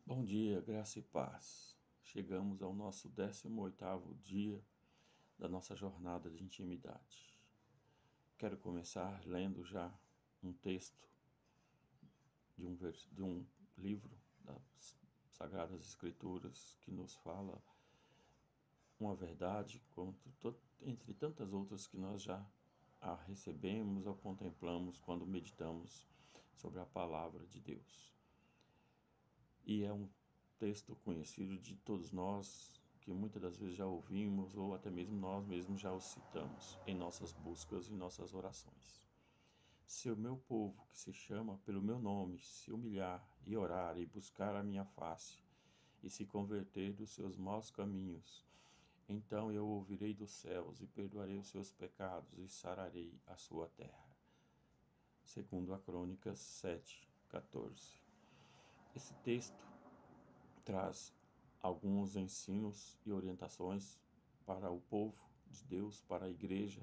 Bom dia, graça e paz. Chegamos ao nosso 18º dia da nossa jornada de intimidade. Quero começar lendo já um texto de um livro das Sagradas Escrituras que nos fala uma verdade entre tantas outras que nós já a recebemos ou contemplamos quando meditamos sobre a palavra de Deus. E é um texto conhecido de todos nós, que muitas das vezes já ouvimos ou até mesmo nós mesmos já o citamos em nossas buscas e nossas orações. Se o meu povo, que se chama pelo meu nome, se humilhar e orar e buscar a minha face, e se converter dos seus maus caminhos, então eu ouvirei dos céus e perdoarei os seus pecados e sararei a sua terra. Segundo a Crônicas 7:14. Esse texto traz alguns ensinos e orientações para o povo de Deus, para a igreja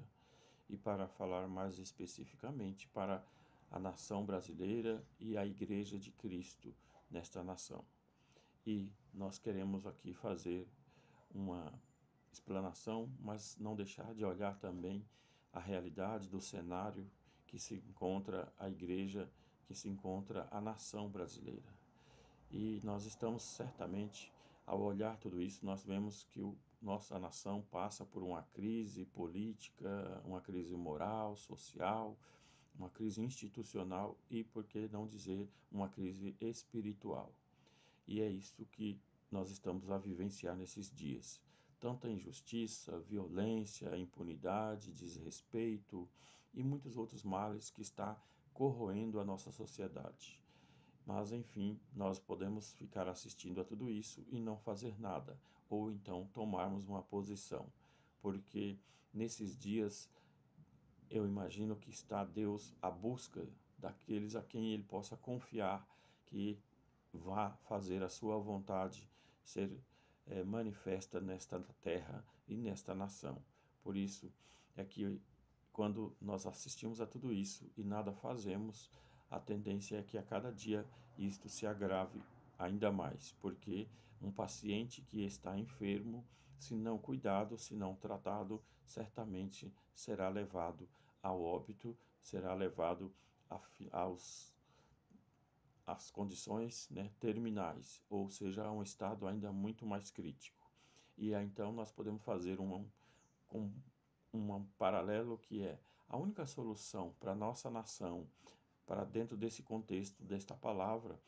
e para falar mais especificamente para a nação brasileira e a igreja de Cristo nesta nação. E nós queremos aqui fazer uma explanação, mas não deixar de olhar também a realidade do cenário que se encontra a igreja, que se encontra a nação brasileira. E nós estamos certamente, ao olhar tudo isso, nós vemos que nossa nação passa por uma crise política, uma crise moral, social, uma crise institucional e, por que não dizer, uma crise espiritual. E é isso que nós estamos a vivenciar nesses dias. Tanta injustiça, violência, impunidade, desrespeito e muitos outros males que está corroendo a nossa sociedade. Mas, enfim, nós podemos ficar assistindo a tudo isso e não fazer nada, ou então tomarmos uma posição, porque nesses dias eu imagino que está Deus à busca daqueles a quem Ele possa confiar que vá fazer a sua vontade ser manifesta nesta terra e nesta nação. Por isso é que quando nós assistimos a tudo isso e nada fazemos, a tendência é que a cada dia isto se agrave ainda mais, porque um paciente que está enfermo, se não cuidado, se não tratado, certamente será levado ao óbito, será levado às condições, terminais, ou seja, a um estado ainda muito mais crítico. E aí, então nós podemos fazer um paralelo que é a única solução para a nossa nação, para dentro desse contexto, desta palavra,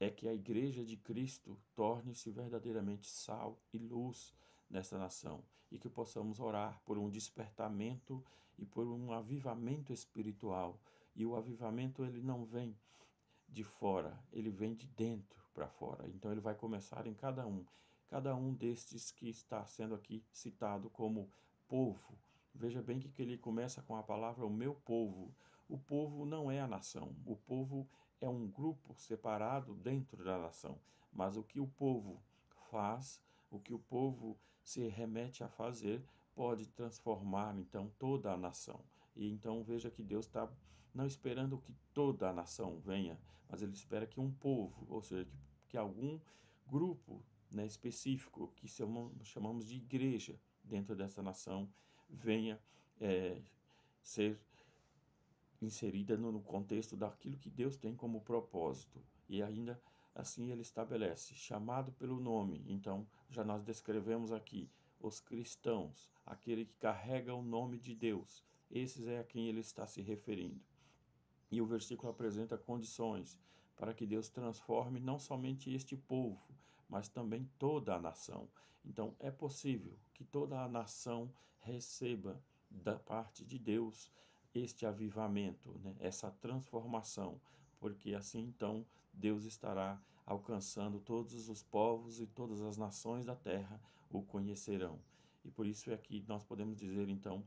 é que a Igreja de Cristo torne-se verdadeiramente sal e luz nesta nação e que possamos orar por um despertamento e por um avivamento espiritual. E o avivamento ele não vem de fora, ele vem de dentro para fora. Então ele vai começar em cada um destes que está sendo aqui citado como povo. Veja bem que ele começa com a palavra o meu povo. O povo não é a nação, o povo é um grupo separado dentro da nação. Mas o que o povo faz, o que o povo se remete a fazer, pode transformar então toda a nação. E então veja que Deus está não esperando que toda a nação venha, mas Ele espera que um povo, ou seja, que algum grupo específico, que chamamos de igreja dentro dessa nação, venha ser inserida no contexto daquilo que Deus tem como propósito. E ainda assim ele estabelece, chamado pelo nome. Então, já nós descrevemos aqui os cristãos, aquele que carrega o nome de Deus. Esses é a quem ele está se referindo. E o versículo apresenta condições para que Deus transforme não somente este povo, mas também toda a nação. Então, é possível que toda a nação receba da parte de Deus este avivamento, essa transformação, porque assim então Deus estará alcançando todos os povos e todas as nações da terra o conhecerão. E por isso é que nós podemos dizer então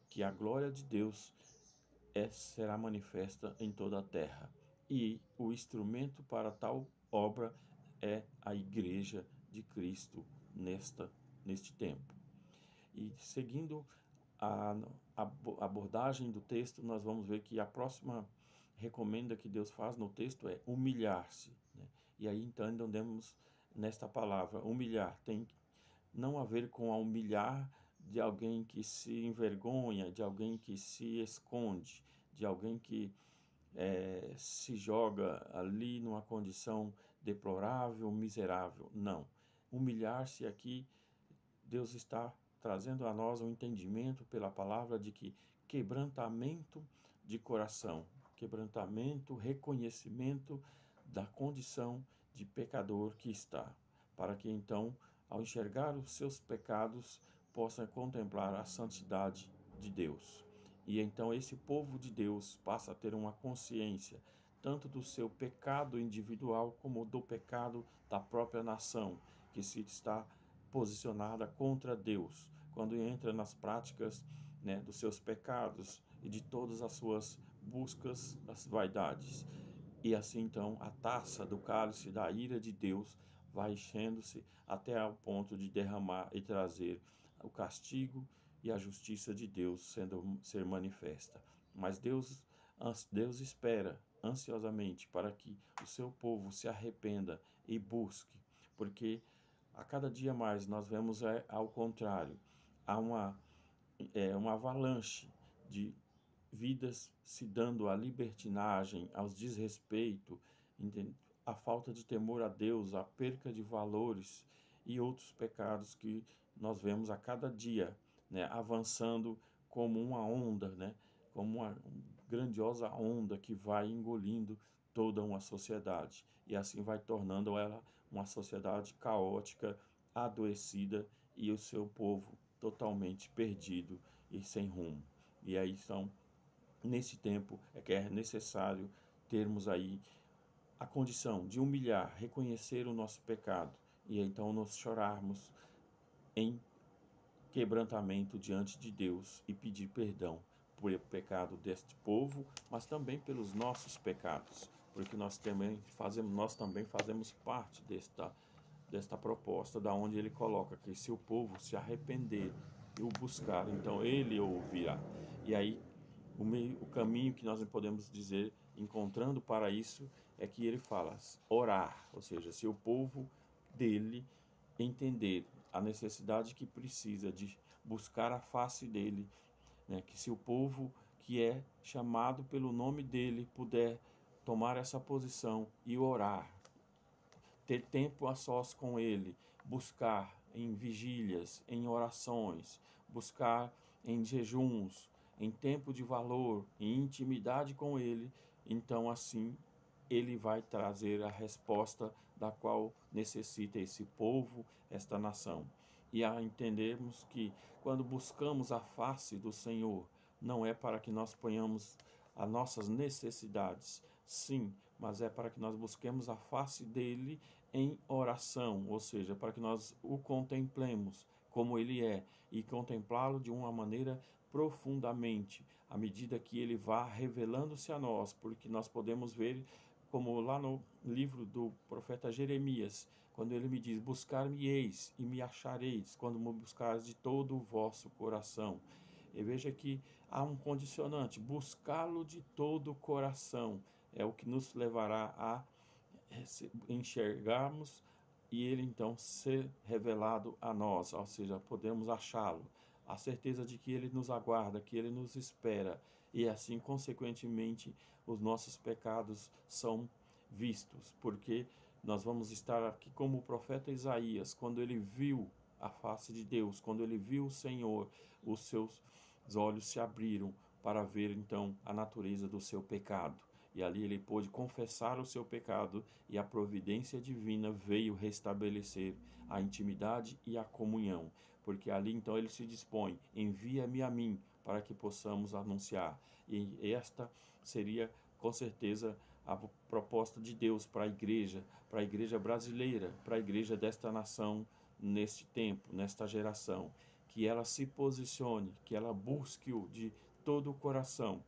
que a glória de Deus será manifesta em toda a terra. E o instrumento para tal obra é a Igreja de Cristo neste tempo. E seguindo a abordagem do texto, nós vamos ver que a próxima recomenda que Deus faz no texto é humilhar-se. E aí então entendemos nesta palavra, humilhar, tem não a ver com a humilhar de alguém que se envergonha, de alguém que se esconde, de alguém que se joga ali numa condição deplorável, miserável. Não. Humilhar-se aqui, Deus está trazendo a nós um entendimento pela palavra de que quebrantamento de coração, quebrantamento, reconhecimento da condição de pecador que está, para que então, ao enxergar os seus pecados, possa contemplar a santidade de Deus. E então esse povo de Deus passa a ter uma consciência tanto do seu pecado individual como do pecado da própria nação, que se está posicionada contra Deus, quando entra nas práticas, né, dos seus pecados e de todas as suas buscas das vaidades. E assim então a taça do cálice da ira de Deus vai enchendo-se até ao ponto de derramar e trazer o castigo e a justiça de Deus ser manifesta. Mas Deus espera ansiosamente para que o seu povo se arrependa e busque, porque a cada dia mais nós vemos ao contrário, há uma avalanche de vidas se dando à libertinagem, aos desrespeito, à falta de temor a Deus, à perca de valores e outros pecados que nós vemos a cada dia, né, avançando como uma onda, né, como uma grandiosa onda que vai engolindo toda uma sociedade e assim vai tornando ela uma sociedade caótica, adoecida e o seu povo totalmente perdido e sem rumo. E aí são nesse tempo é que é necessário termos aí a condição de humilhar, reconhecer o nosso pecado e então nos chorarmos em quebrantamento diante de Deus e pedir perdão pelo pecado deste povo, mas também pelos nossos pecados, porque nós também fazemos parte desta proposta, da onde ele coloca que se o povo se arrepender e o buscar, então ele ouvirá. E aí o caminho que nós podemos dizer, encontrando para isso, é que ele fala orar, ou seja, se o povo dele entender a necessidade que precisa de buscar a face dele, né, que se o povo que é chamado pelo nome dele puder tomar essa posição e orar, ter tempo a sós com ele, buscar em vigílias, em orações, buscar em jejuns, em tempo de valor, em intimidade com ele, então assim ele vai trazer a resposta da qual necessita esse povo, esta nação. E a entendermos que quando buscamos a face do Senhor, não é para que nós ponhamos as nossas necessidades, sim, mas é para que nós busquemos a face dele em oração, ou seja, para que nós o contemplemos como ele é e contemplá-lo de uma maneira profundamente, à medida que ele vá revelando-se a nós, porque nós podemos ver como lá no livro do profeta Jeremias, quando ele me diz, buscar-me-eis e me achareis, quando me buscares de todo o vosso coração. E veja que há um condicionante, buscá-lo de todo o coração, é o que nos levará a enxergarmos e ele então ser revelado a nós, ou seja, podemos achá-lo, a certeza de que ele nos aguarda, que ele nos espera, e assim, consequentemente, os nossos pecados são vistos, porque nós vamos estar aqui como o profeta Isaías, quando ele viu a face de Deus, quando ele viu o Senhor, os seus olhos se abriram para ver então a natureza do seu pecado. E ali ele pôde confessar o seu pecado e a providência divina veio restabelecer a intimidade e a comunhão. Porque ali então ele se dispõe, envia-me a mim para que possamos anunciar. E esta seria com certeza a proposta de Deus para a igreja brasileira, para a igreja desta nação neste tempo, nesta geração. Que ela se posicione, que ela busque-o de todo o coração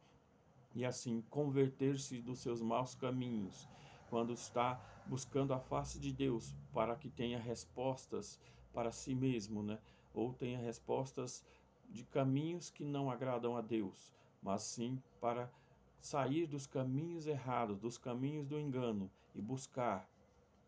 e assim converter-se dos seus maus caminhos, quando está buscando a face de Deus para que tenha respostas para si mesmo, né? Ou tenha respostas de caminhos que não agradam a Deus, mas sim para sair dos caminhos errados, dos caminhos do engano e buscar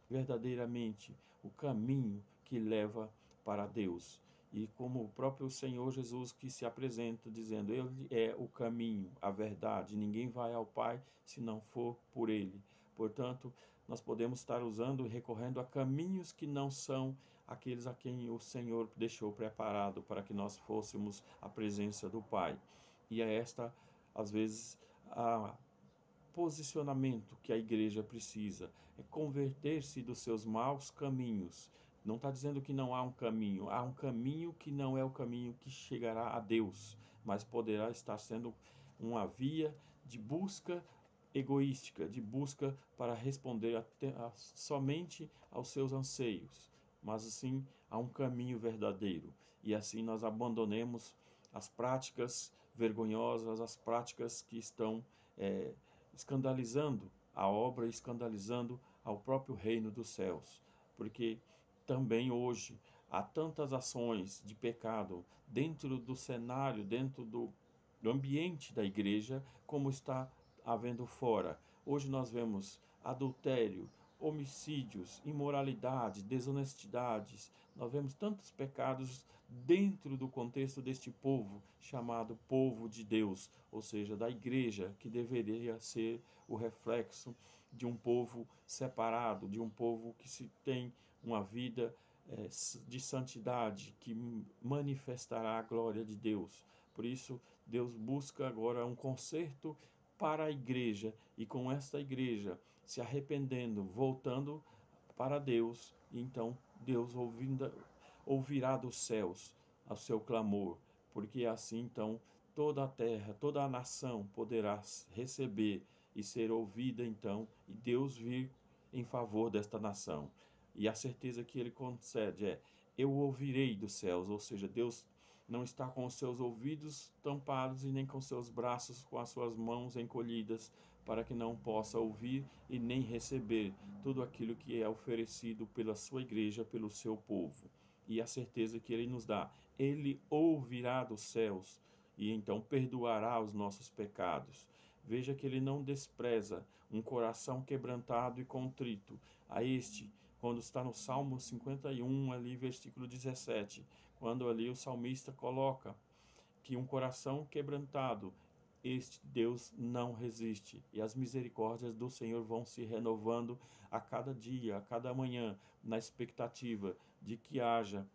verdadeiramente o caminho que leva para Deus. E como o próprio Senhor Jesus que se apresenta dizendo, Ele é o caminho, a verdade, ninguém vai ao Pai se não for por Ele. Portanto, nós podemos estar usando e recorrendo a caminhos que não são aqueles a quem o Senhor deixou preparado para que nós fôssemos à presença do Pai. E é esta, às vezes, a posicionamento que a igreja precisa, é converter-se dos seus maus caminhos. Não está dizendo que não há um caminho que não é o caminho que chegará a Deus, mas poderá estar sendo uma via de busca egoística, de busca para responder somente aos seus anseios, mas assim há um caminho verdadeiro. E assim nós abandonemos as práticas vergonhosas, as práticas que estão escandalizando a obra, escandalizando ao próprio reino dos céus. Porque também hoje há tantas ações de pecado dentro do cenário, dentro do ambiente da igreja, como está havendo fora. Hoje nós vemos adultério, homicídios, imoralidade, desonestidades. Nós vemos tantos pecados dentro do contexto deste povo, chamado povo de Deus, ou seja, da igreja, que deveria ser o reflexo de um povo separado, de um povo que se tem uma vida de santidade, que manifestará a glória de Deus. Por isso, Deus busca agora um conserto para a igreja, e com esta igreja se arrependendo, voltando para Deus, e então Deus ouvirá dos céus o seu clamor, porque assim então toda a terra, toda a nação poderá receber e ser ouvida então, e Deus vir em favor desta nação. E a certeza que ele concede é: eu ouvirei dos céus, ou seja, Deus não está com os seus ouvidos tampados e nem com seus braços, com as suas mãos encolhidas, para que não possa ouvir e nem receber tudo aquilo que é oferecido pela sua igreja, pelo seu povo. E a certeza que ele nos dá: ele ouvirá dos céus e então perdoará os nossos pecados. Veja que ele não despreza um coração quebrantado e contrito. A este, quando está no Salmo 51, ali, versículo 17, quando ali o salmista coloca que um coração quebrantado, este Deus não resiste, e as misericórdias do Senhor vão se renovando a cada dia, a cada manhã, na expectativa de que haja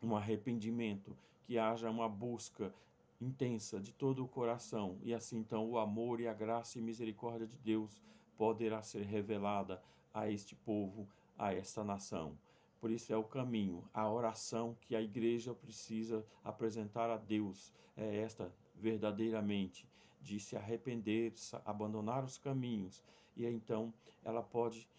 um arrependimento, que haja uma busca intensa de todo o coração, e assim então o amor e a graça e misericórdia de Deus poderá ser revelada a este povo, a esta nação. Por isso é o caminho, a oração que a igreja precisa apresentar a Deus, é esta verdadeiramente, de se arrepender, abandonar os caminhos, e então ela pode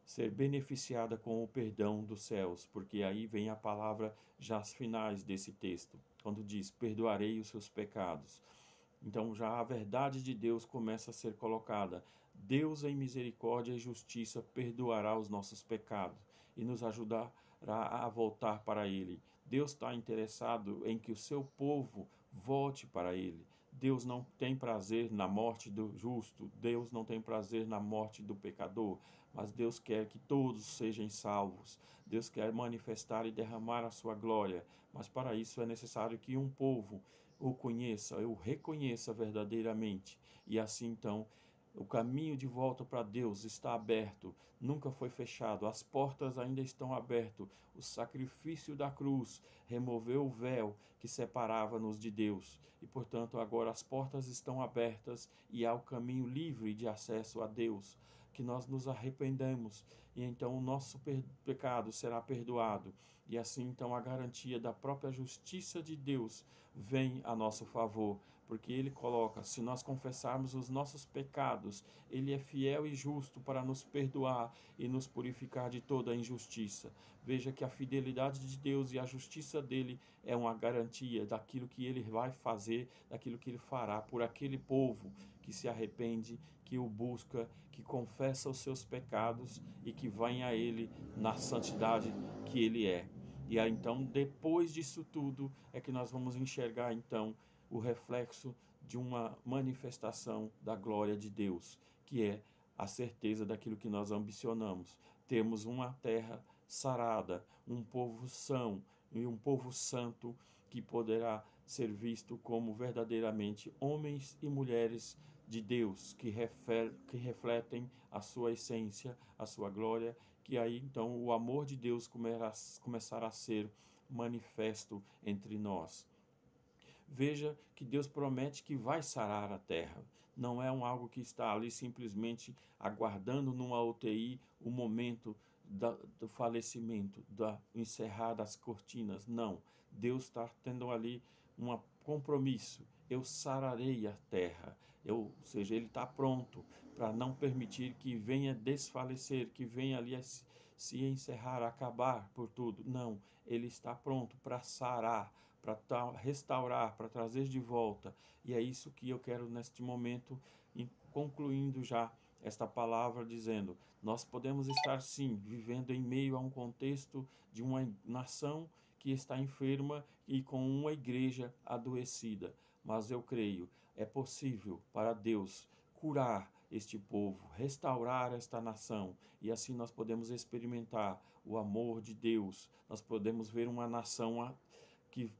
ser beneficiada com o perdão dos céus, porque aí vem a palavra já as finais desse texto, quando diz: perdoarei os seus pecados. Então já a verdade de Deus começa a ser colocada. Deus em misericórdia e justiça perdoará os nossos pecados e nos ajudará a voltar para Ele. Deus está interessado em que o seu povo volte para Ele. Deus não tem prazer na morte do justo, Deus não tem prazer na morte do pecador, mas Deus quer que todos sejam salvos. Deus quer manifestar e derramar a sua glória, mas para isso é necessário que um povo o conheça, o reconheça verdadeiramente. E assim então o caminho de volta para Deus está aberto, nunca foi fechado, as portas ainda estão abertas. O sacrifício da cruz removeu o véu que separava-nos de Deus. E, portanto, agora as portas estão abertas e há o caminho livre de acesso a Deus. Que nós nos arrependemos e então o nosso pecado será perdoado. E assim, então, a garantia da própria justiça de Deus vem a nosso favor, porque Ele coloca: se nós confessarmos os nossos pecados, Ele é fiel e justo para nos perdoar e nos purificar de toda a injustiça. Veja que a fidelidade de Deus e a justiça dele é uma garantia daquilo que Ele vai fazer, daquilo que Ele fará por aquele povo que se arrepende, que o busca, que confessa os seus pecados e que vai a Ele na santidade que Ele é. E aí, então, depois disso tudo, é que nós vamos enxergar, então, o reflexo de uma manifestação da glória de Deus, que é a certeza daquilo que nós ambicionamos. termos uma terra sarada, um povo são e um povo santo que poderá ser visto como verdadeiramente homens e mulheres de Deus, que refletem a sua essência, a sua glória, que aí então o amor de Deus começará a ser manifesto entre nós. Veja que Deus promete que vai sarar a terra. Não é algo que está ali simplesmente aguardando numa UTI o momento do falecimento, da encerrar das cortinas. Não. Deus está tendo ali um compromisso. Eu sararei a terra. Ou seja, Ele está pronto para não permitir que venha desfalecer, que venha ali se encerrar, acabar por tudo. Não. Ele está pronto para sarar, para restaurar, para trazer de volta. E é isso que eu quero neste momento, concluindo já esta palavra, dizendo: nós podemos estar sim vivendo em meio a um contexto de uma nação que está enferma e com uma igreja adoecida, mas eu creio, é possível para Deus curar este povo, restaurar esta nação, e assim nós podemos experimentar o amor de Deus. Nós podemos ver uma nação que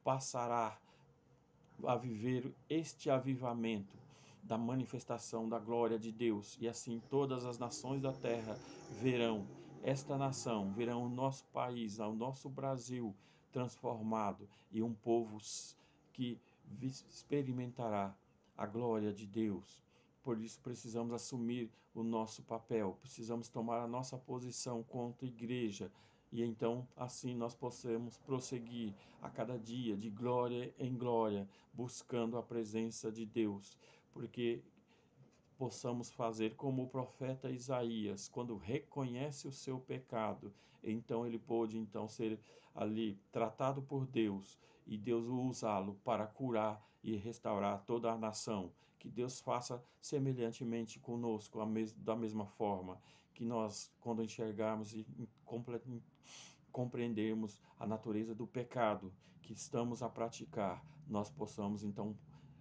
passará a viver este avivamento da manifestação da glória de Deus, e assim todas as nações da terra verão esta nação, verão o nosso país, o nosso Brasil transformado, e um povo que experimentará a glória de Deus. Por isso precisamos assumir o nosso papel, precisamos tomar a nossa posição contra a igreja, e então assim nós possamos prosseguir a cada dia de glória em glória, buscando a presença de Deus, porque possamos fazer como o profeta Isaías, quando reconhece o seu pecado, então ele pôde então ser ali tratado por Deus, e Deus usá-lo para curar e restaurar toda a nação. Que Deus faça semelhantemente conosco, da mesma forma, que nós, quando enxergarmos e compreendermos a natureza do pecado que estamos a praticar, nós possamos então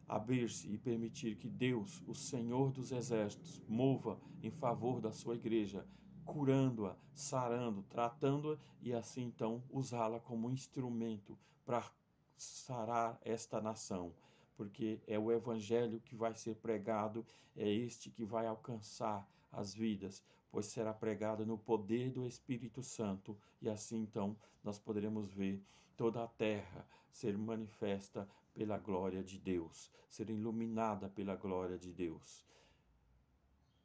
abrir-se e permitir que Deus, o Senhor dos Exércitos, mova em favor da sua igreja, curando-a, sarando, tratando-a, e assim então usá-la como instrumento para sarar esta nação, porque é o evangelho que vai ser pregado, é este que vai alcançar as vidas, pois será pregado no poder do Espírito Santo, e assim então nós poderemos ver toda a terra ser manifesta pela glória de Deus, ser iluminada pela glória de Deus.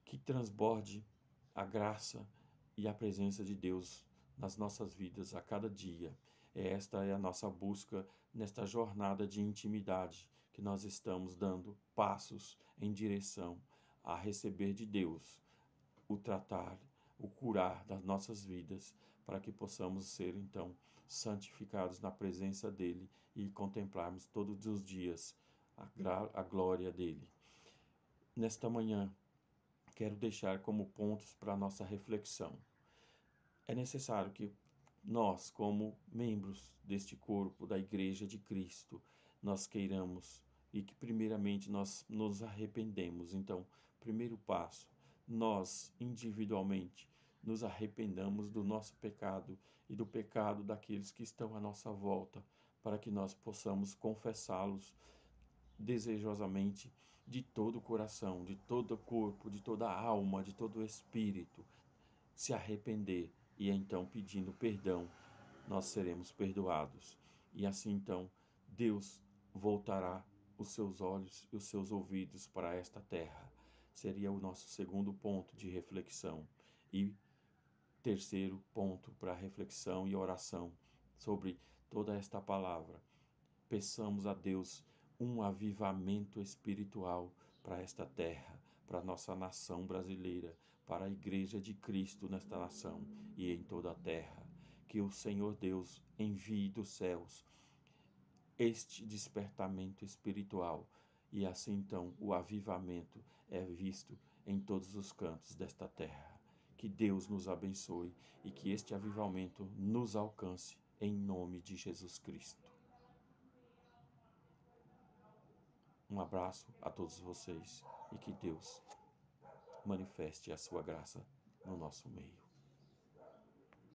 Que transborde a graça e a presença de Deus nas nossas vidas a cada dia. Esta é a nossa busca nesta jornada de intimidade, que nós estamos dando passos em direção a receber de Deus o tratar, o curar das nossas vidas, para que possamos ser então santificados na presença dele e contemplarmos todos os dias a glória dele. Nesta manhã, quero deixar como pontos para a nossa reflexão. É necessário que nós, como membros deste corpo da Igreja de Cristo, nós queiramos e que primeiramente nós nos arrependemos. Então, primeiro passo, nós individualmente nos arrependamos do nosso pecado e do pecado daqueles que estão à nossa volta, para que nós possamos confessá-los desejosamente de todo o coração, de todo o corpo, de toda a alma, de todo o espírito, se arrepender, e então, pedindo perdão, nós seremos perdoados. E assim então Deus voltará os seus olhos e os seus ouvidos para esta terra. Seria o nosso segundo ponto de reflexão. E terceiro ponto para reflexão e oração sobre toda esta palavra. Peçamos a Deus um avivamento espiritual para esta terra, para a nossa nação brasileira, para a Igreja de Cristo nesta nação e em toda a terra. Que o Senhor Deus envie dos céus este despertamento espiritual, e assim então o avivamento é visto em todos os cantos desta terra. Que Deus nos abençoe e que este avivamento nos alcance em nome de Jesus Cristo. Um abraço a todos vocês e que Deus manifeste a sua graça no nosso meio.